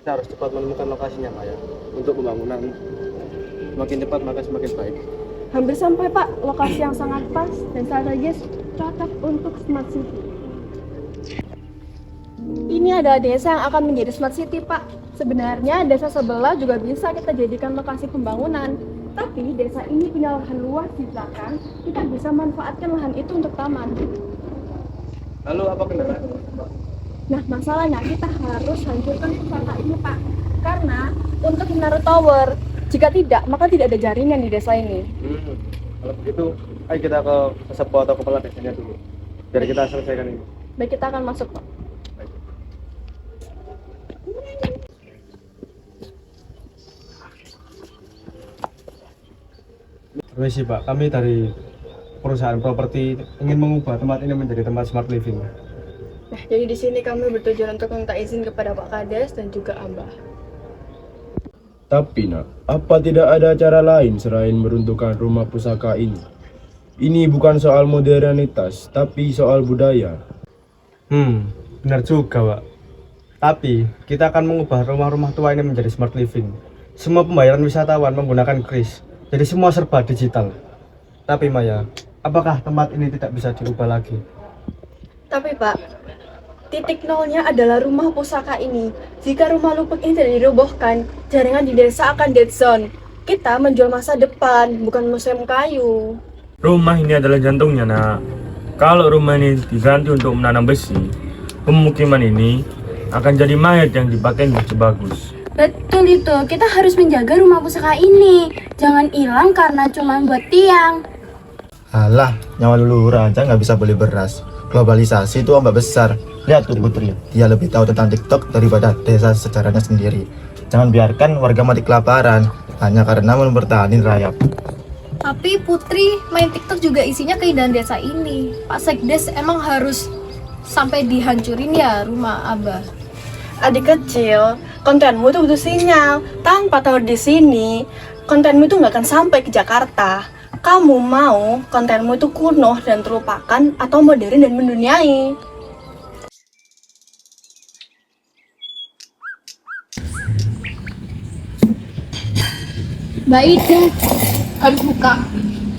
kita harus cepat menemukan lokasinya, Pak ya. Untuk pembangunan semakin cepat maka semakin baik. Hampir sampai Pak, lokasi yang sangat pas dan strategis cocok untuk smart city. Ini adalah desa yang akan menjadi smart city Pak. Sebenarnya desa sebelah juga bisa kita jadikan lokasi pembangunan. Tapi desa ini punya lahan luas di belakang, kita bisa manfaatkan lahan itu untuk taman. Lalu apa kendalanya, Pak? Nah, masalahnya kita harus hancurkan pusaka ini, Pak. Karena untuk menaruh tower, jika tidak, maka tidak ada jaringan di desa ini. Kalau begitu, ayo kita ke sesepuh atau kepala desanya dulu. Biar kita selesaikan ini. Baik, kita akan masuk, Pak. Baik. Permisi Pak, kami dari perusahaan properti ingin mengubah tempat ini menjadi tempat smart living. Nah, jadi di sini kami bertujuan untuk minta izin kepada Pak Kades dan juga Abah. Tapi nak, apa tidak ada cara lain selain meruntuhkan rumah pusaka ini? Ini bukan soal modernitas, tapi soal budaya. Benar juga Pak. Tapi kita akan mengubah rumah-rumah tua ini menjadi smart living. Semua pembayaran wisatawan menggunakan kris, jadi semua serba digital. Tapi Maya, apakah tempat ini tidak bisa dirubah lagi? Tapi Pak, titik nolnya adalah rumah pusaka ini. Jika rumah lupuk ini tidak dirobohkan, jaringan di desa akan dead zone. Kita menjual masa depan, bukan museum kayu. Rumah ini adalah jantungnya, nak. Kalau rumah ini diganti untuk menanam besi, pemukiman ini akan jadi mayat yang dipakai bagus. Betul itu, kita harus menjaga rumah pusaka ini. Jangan hilang karena cuma buat tiang. Alah, nyawa leluhur aja nggak bisa beli beras. Globalisasi itu ombak besar. Lihat tuh Putri, dia lebih tahu tentang TikTok daripada desa sejarahnya sendiri. Jangan biarkan warga mati kelaparan hanya karena mempertahankan rayap. Tapi Putri, main TikTok juga isinya keindahan desa ini. Pak Sekdes emang harus sampai dihancurin ya rumah Abah. Adik kecil, kontenmu itu butuh sinyal. Tanpa tower di sini, kontenmu itu nggak akan sampai ke Jakarta. Kamu mau kontenmu itu kuno dan terlupakan atau modern dan menduniai? Mbak Ida, harus buka.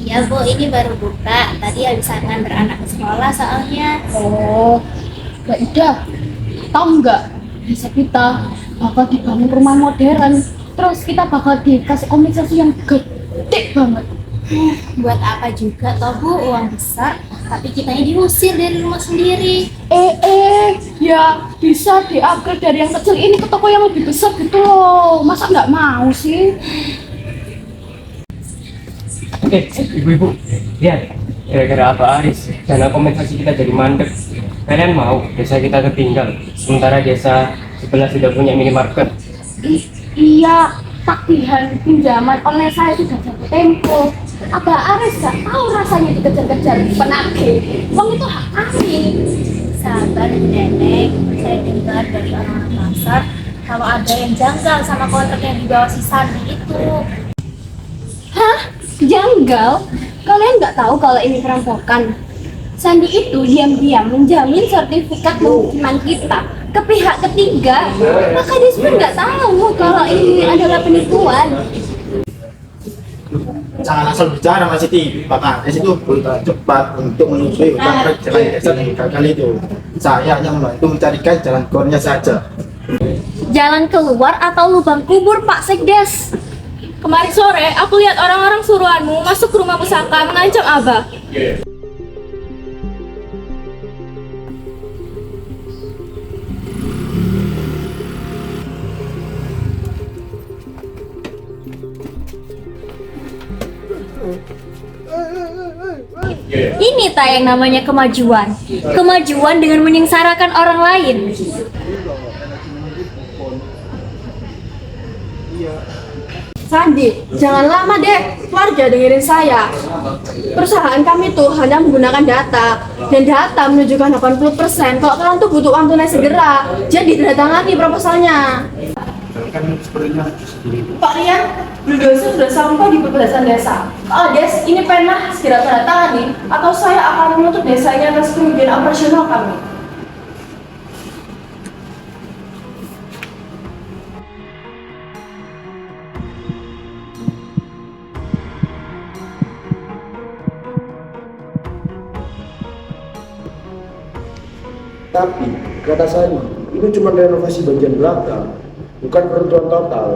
Iya Bu, ini baru buka. Tadi habis nganter anak ke sekolah soalnya. Oh, Mbak Ida, tahu nggak? Desa kita bakal dibangun rumah modern. Terus kita bakal dikasih kompensasi yang gede banget. Buat apa juga toh Bu, uang besar, tapi kitanya diusir dari rumah sendiri. Ya bisa di-upgrade dari yang kecil ini ke toko yang lebih besar gitu loh. Masa nggak mau sih? Ibu-ibu, lihat. Gara-gara apa Aris, dana kompensasi kita jadi mandek. Kalian mau desa kita tertinggal, sementara desa sebelah sudah punya minimarket. Iya, tagihan pinjaman online saya sudah jatuh tempo. Abah Aris gak tahu rasanya dikejar-kejar penagih. Uang itu hak kami. Sabar Nenek, saya dengar dari orang-orang pasar kalau ada yang janggal sama kontrak yang dibawa si Sandi itu. Hah? Janggal? Kalian nggak tahu kalau ini perampokan? Sandi itu diam-diam menjamin sertifikat pemukiman kita ke pihak ketiga. Maka dia pun nggak tahu kalau ini adalah penipuan. Jangan asal bicara Mas Siti, Pak Kades itu berusaha cepat untuk menyusui hutang jalan desa yang gagal itu. Saya hanya membantu mencarikan jalan keluarnya saja. Jalan keluar atau lubang kubur, Pak Sekdes? Kemarin sore, aku lihat orang-orang suruhanmu masuk ke rumah pusaka mengancam Abah. Ini tak yang namanya kemajuan. Kemajuan dengan menyengsarakan orang lain. Sandi, jangan lama deh, warga dengerin saya. Perusahaan kami tuh hanya menggunakan data, dan data menunjukkan 80% kalau kalian tuh butuh uang tunai segera. Jadi didatangani proposalnya. Pak Rian, Bulldozer sudah sampai di perbatasan desa. Pak Des, ini pena segera tanda tangani, atau saya akan menutup desa ini atas kerugian operasional kami. Tapi, kata Sandi, ini cuma renovasi bagian belakang, bukan peruntuhan total.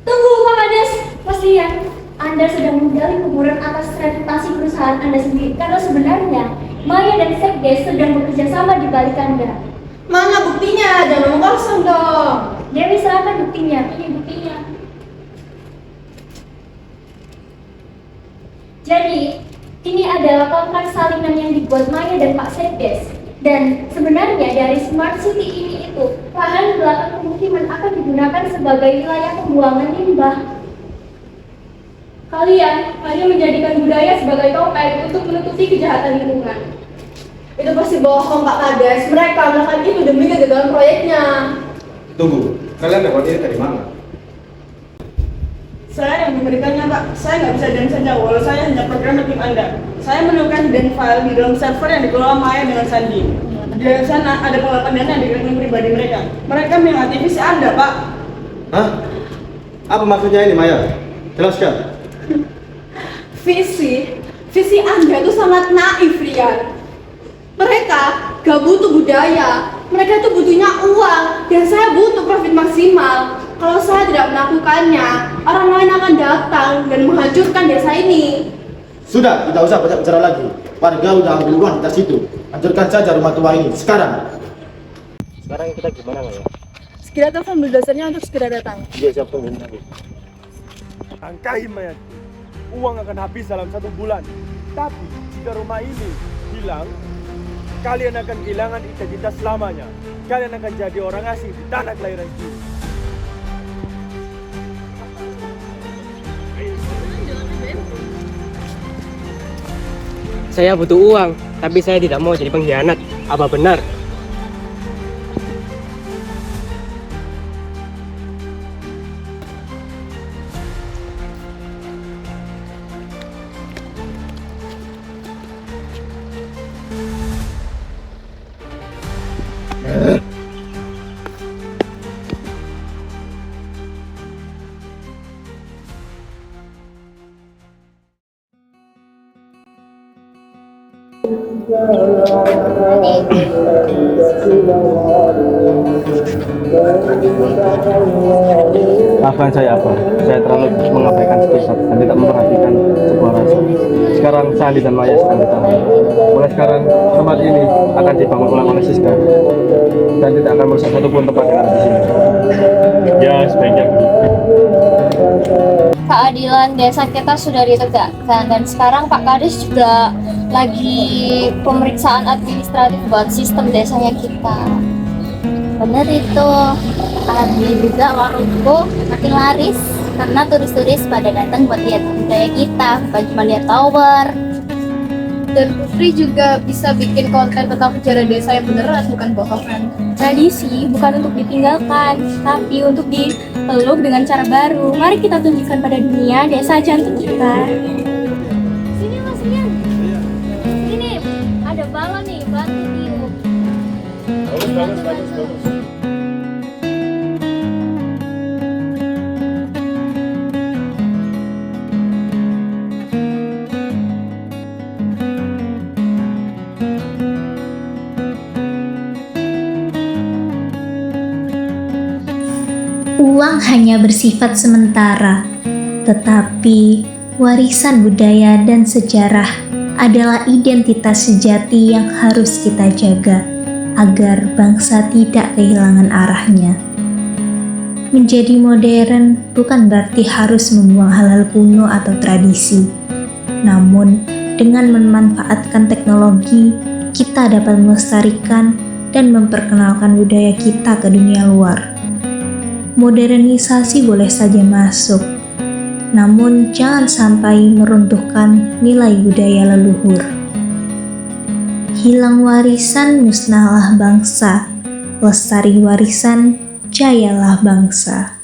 Tunggu Pak Kades, kasihan. Anda sedang menggali kuburan atas reputasi perusahaan Anda sendiri. Karena sebenarnya Maya dan Sekdes sedang bekerja sama di balik Anda. Mana buktinya? Jangan ngomong kosong dong. Dewi serahkan buktinya. Ini buktinya. Jadi, ini adalah kontrak salinan yang dibuat Maya dan Pak Sekdes. Dan sebenarnya dari Smart City ini itu, lahan belakang pemukiman akan digunakan sebagai wilayah pembuangan limbah. Kalian hanya menjadikan budaya sebagai topeng untuk menutupi kejahatan lingkungan. Itu pasti bohong Pak Kades. Mereka melakukan itu demi kegagalan proyeknya. Tunggu, kalian dapat ini dari mana? Saya yang memberikannya, Pak. Saya nggak bisa diam saja, walau saya hanya programmer tim Anda. Saya menemukan hidden file di dalam server yang dikelola Maya dengan Sandi. Di dalam sana ada pengelapan dana di rekening pribadi mereka. Mereka mengaktifisi Anda, Pak. Hah? Apa maksudnya ini, Maya? Jelaskan. Visi Anda itu sangat naif, Rian. Mereka gak butuh budaya, mereka tuh butuhnya uang, dan saya butuh profit maksimal. Kalau saya tidak melakukannya, orang lain akan datang dan menghancurkan desa ini. Sudah, tidak usah banyak bicara lagi. Warga udah ambil uang di tas itu. Hancurkan saja rumah tua ini, sekarang. Sekarang kita gimana nggak ya? Segera telepon bulldozer-nya untuk segera datang. Dia siap tunggu nanti. Angkahi mayatku. Uang akan habis dalam 1 bulan. Tapi jika rumah ini hilang, kalian akan kehilangan identitas selamanya. Kalian akan jadi orang asing di tanah kelahiran sendiri. Saya butuh uang, tapi saya tidak mau jadi pengkhianat. Apa benar? Maafkan saya apa? Saya terlalu mengabaikan sekitar dan tidak memperhatikan sebuah rasa. Sekarang Sandi dan Maya sedang ditahan. Mulai sekarang tempat ini akan dibangun ulang oleh Siska dan tidak akan merusak satupun tempat yang ada di sini. Ya, sebaiknya begitu. Keadilan desa kita sudah ditegakkan dan sekarang Pak Kades juga lagi pemeriksaan administratif buat sistem desanya kita. Bener itu, tadi juga warungku makin laris karena turis-turis pada datang buat lihat budaya kita, bukan cuma lihat tower. Dan Putri juga bisa bikin konten tentang sejarah desa yang beneran, bukan bohongan. Tradisi bukan untuk ditinggalkan, tapi untuk dipeluk dengan cara baru. Mari kita tunjukkan pada dunia desa jantung kita. Sini Mas Rian. Sini, ada balon nih, bantu tiup. Bagus. Uang hanya bersifat sementara, tetapi warisan budaya dan sejarah adalah identitas sejati yang harus kita jaga agar bangsa tidak kehilangan arahnya. Menjadi modern bukan berarti harus membuang hal-hal kuno atau tradisi. Namun, dengan memanfaatkan teknologi, kita dapat melestarikan dan memperkenalkan budaya kita ke dunia luar. Modernisasi boleh saja masuk, namun jangan sampai meruntuhkan nilai budaya leluhur. Hilang warisan, musnahlah bangsa. Lestari warisan, jayalah bangsa.